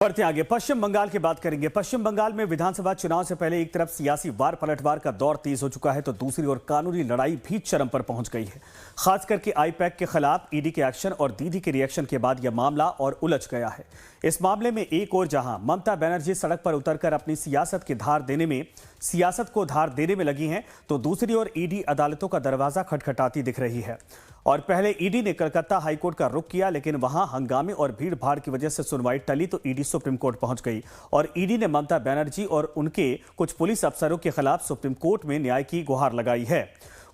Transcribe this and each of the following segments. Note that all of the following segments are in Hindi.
बढ़ते आगे पश्चिम बंगाल की बात करेंगे। पश्चिम बंगाल में विधानसभा चुनाव से पहले एक तरफ सियासी वार पलटवार का दौर तेज हो चुका है तो दूसरी ओर कानूनी लड़ाई भी चरम पर पहुंच गई है। खास करके आईपैक के खिलाफ ईडी के एक्शन और दीदी के रिएक्शन के बाद यह मामला और उलझ गया है। इस मामले में एक ओर जहां ममता बनर्जी सड़क पर उतरकर अपनी सियासत को धार देने में लगी हैं, तो दूसरी ओर ईडी अदालतों का दरवाजा खटखटाती दिख रही है। और पहले ईडी ने कलकत्ता हाईकोर्ट का रुख किया, लेकिन वहां हंगामे और भीड़ भाड़ की वजह से सुनवाई टली तो ईडी सुप्रीम कोर्ट पहुंच गई और ईडी ने ममता बनर्जी और उनके कुछ पुलिस अफसरों के खिलाफ सुप्रीम कोर्ट में न्याय की गुहार लगाई है।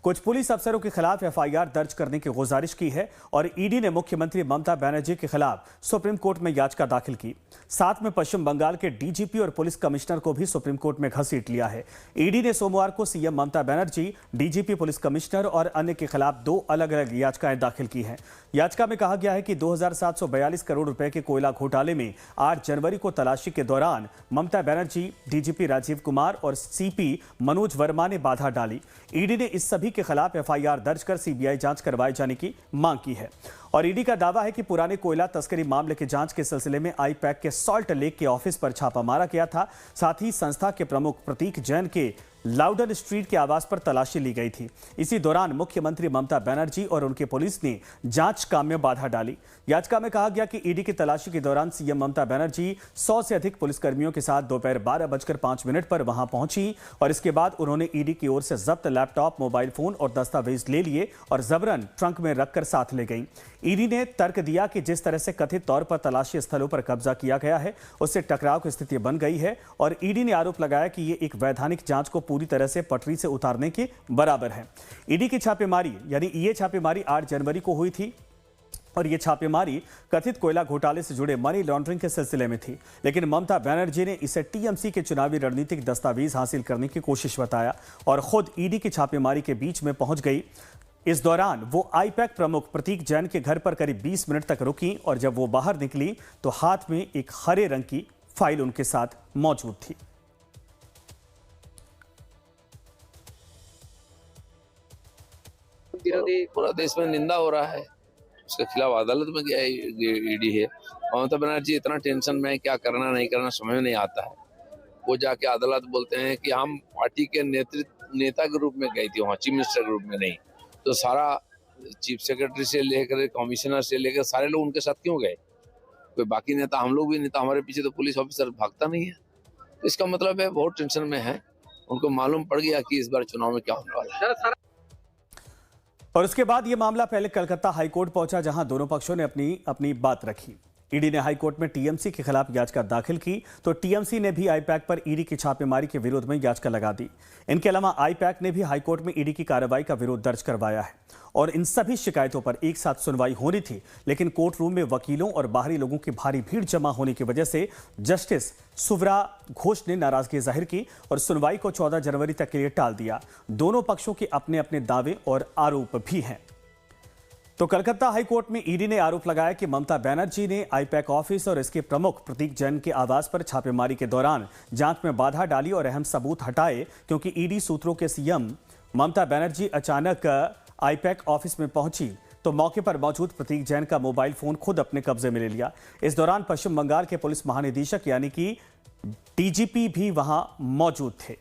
कुछ पुलिस अफसरों के खिलाफ एफआईआर दर्ज करने की गुजारिश की है और ईडी ने मुख्यमंत्री ममता बनर्जी के खिलाफ सुप्रीम कोर्ट में याचिका दाखिल की। साथ में पश्चिम बंगाल के डीजीपी और पुलिस कमिश्नर को भी सुप्रीम कोर्ट में घसीट लिया है। ईडी ने सोमवार को CM Mamata Banerjee, DGP, police commissioner और अन्य के खिलाफ 2 अलग-अलग याचिकाएं दाखिल की हैं। याचिका में कहा गया है कि 2742 करोड़ रुपए के कोयला घोटाले में 8 जनवरी को तलाशी के दौरान ममता बनर्जी, डीजीपी राजीव कुमार और सीपी मनोज वर्मा ने बाधा डाली। ईडी ने इस सभी के खिलाफ एफआईआर दर्ज कर सीबीआई जांच करवाए जाने की मांग की है और ईडी का दावा है कि पुराने कोयला तस्करी मामले की जांच के सिलसिले में आईपैक के सॉल्ट लेक के ऑफिस पर छापा मारा गया था। साथ ही संस्था के प्रमुख प्रतीक जैन के लाउडन स्ट्रीट के आवास पर तलाशी ली गई थी। इसी दौरान मुख्यमंत्री ममता बनर्जी और उनके पुलिस ने जांच काम में बाधा डाली। याचिका में कहा गया कि ईडी की तलाशी के दौरान सीएम ममता बनर्जी 100 से अधिक पुलिसकर्मियों के साथ दोपहर 12:05 पर वहां पहुंची और इसके बाद उन्होंने ईडी की ओर से जब्त लैपटॉप, मोबाइल फोन और दस्तावेज ले लिए और जबरन ट्रंक में रखकर साथ ले गई। ईडी ने तर्क दिया कि जिस तरह से कथित तौर पर तलाशी स्थलों पर कब्जा किया गया है, उससे टकराव की स्थिति बन गई है और ईडी ने आरोप लगाया कि ये एक वैधानिक जांच को पूरी तरह से पटरी से उतारने के बराबर है। ईडी की छापेमारी यानी ये छापेमारी 8 जनवरी को हुई थी और ये छापेमारी कथित कोयला घोटाले से जुड़े मनी लॉन्ड्रिंग के सिलसिले में थी, लेकिन ममता बनर्जी ने इसे टीएमसी के चुनावी रणनीतिक दस्तावेज हासिल करने की कोशिश बताया और खुद ईडी की छापेमारी के बीच में पहुंच गई। इस दौरान वो आईपैक प्रमुख प्रतीक जैन के घर पर करीब 20 मिनट तक रुकी और जब वो बाहर निकली तो हाथ में एक हरे रंग की फाइल उनके साथ मौजूद थी। पूरा देश में निंदा हो रहा है, उसके खिलाफ अदालत में गया ईडी है। ममता बनर्जी इतना टेंशन में है, क्या करना नहीं करना समझ में नहीं आता है। वो जाके अदालत बोलते हैं कि हम पार्टी के नेता के रूप में गई थी, वहाँ चीफ मिनिस्टर के रूप में नहीं। तो सारा चीफ सेक्रेटरी से लेकर कमिश्नर से लेकर सारे लोग उनके साथ क्यों गए? कोई बाकी नेता, हम लोग भी नेता, हमारे पीछे तो पुलिस ऑफिसर भागता नहीं है। तो इसका मतलब है बहुत टेंशन में है। उनको मालूम पड़ गया कि इस बार चुनाव में क्या होने वाला है। और उसके बाद यह मामला पहले कलकत्ता हाईकोर्ट पहुंचा, जहां दोनों पक्षों ने अपनी बात रखी। ईडी ने हाईकोर्ट में टीएमसी के खिलाफ याचिका दाखिल की तो टीएमसी ने भी आईपैक पर ईडी की छापेमारी के विरोध में याचिका लगा दी। इनके अलावा आईपैक ने भी हाईकोर्ट में ईडी की कार्रवाई का विरोध दर्ज करवाया है और इन सभी शिकायतों पर एक साथ सुनवाई होनी थी, लेकिन कोर्ट रूम में वकीलों और बाहरी लोगों की भारी भीड़ जमा होने की वजह से जस्टिस सुव्रा घोष ने नाराजगी जाहिर की और सुनवाई को 14 जनवरी तक के लिए टाल दिया। दोनों पक्षों के अपने अपने दावे और आरोप भी हैं। तो कलकत्ता हाईकोर्ट में ईडी ने आरोप लगाया कि ममता बनर्जी ने आईपैक ऑफिस और इसके प्रमुख प्रतीक जैन के आवास पर छापेमारी के दौरान जांच में बाधा डाली और अहम सबूत हटाए, क्योंकि ईडी सूत्रों के सीएम ममता बनर्जी अचानक आईपैक ऑफिस में पहुंची तो मौके पर मौजूद प्रतीक जैन का मोबाइल फोन खुद अपने कब्जे में ले लिया। इस दौरान पश्चिम बंगाल के पुलिस महानिदेशक यानी कि डीजीपी भी वहां मौजूद थे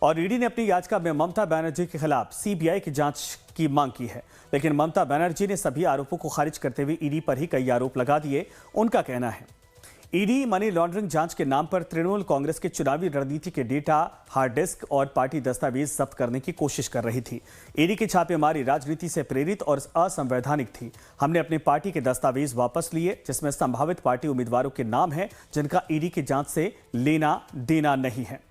और ईडी ने अपनी याचिका में ममता बनर्जी के खिलाफ सीबीआई की जांच की मांग की है, लेकिन ममता बनर्जी ने सभी आरोपों को खारिज करते हुए ईडी पर ही कई आरोप लगा दिए। उनका कहना है ईडी मनी लॉन्ड्रिंग जांच के नाम पर तृणमूल कांग्रेस के चुनावी रणनीति के डेटा, हार्ड डिस्क और पार्टी दस्तावेज जब्त करने की कोशिश कर रही थी। ईडी की छापेमारी राजनीति से प्रेरित और असंवैधानिक थी। हमने अपनी पार्टी के दस्तावेज वापस लिए, जिसमें संभावित पार्टी उम्मीदवारों के नाम हैं जिनका ईडी की जांच से लेना देना नहीं है।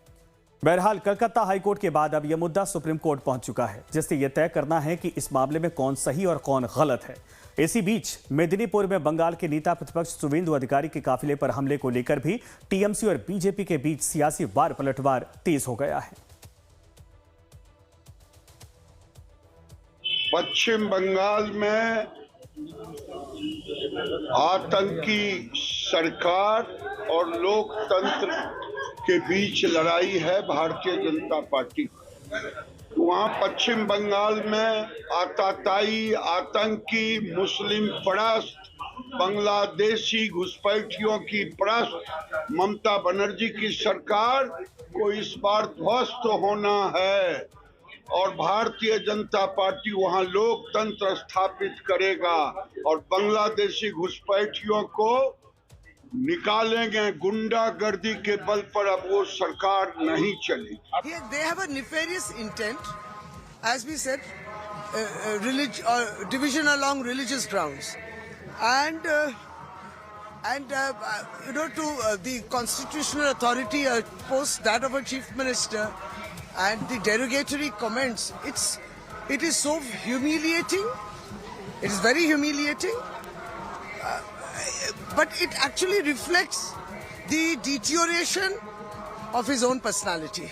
बहरहाल कलकत्ता हाईकोर्ट के बाद अब यह मुद्दा सुप्रीम कोर्ट पहुंच चुका है, जिससे यह तय करना है कि इस मामले में कौन सही और कौन गलत है। इसी बीच मेदिनीपुर में बंगाल के नेता प्रतिपक्ष शुवेंदु अधिकारी के काफिले पर हमले को लेकर भी टीएमसी और बीजेपी के बीच सियासी वार पलटवार तेज हो गया है। पश्चिम बंगाल में आतंकी सरकार और लोकतंत्र के बीच लड़ाई है भारतीय जनता पार्टी। वहाँ पश्चिम बंगाल में आतताई, आतंकी, मुस्लिम परस्त बांग्लादेशी घुसपैठियों की परस्त ममता बनर्जी की सरकार को इस बार ध्वस्त होना है और भारतीय जनता पार्टी वहां लोकतंत्र स्थापित करेगा और बांग्लादेशी घुसपैठियों को निकालेंगे। गुंडागर्दी के बल पर अब वो सरकार नहीं चलेगी। They have a nefarious intent, as we said, division along religious grounds, and to the constitutional authority post that of a chief minister, and the derogatory comments. It is so humiliating. It is very humiliating. But it actually reflects the deterioration of his own personality.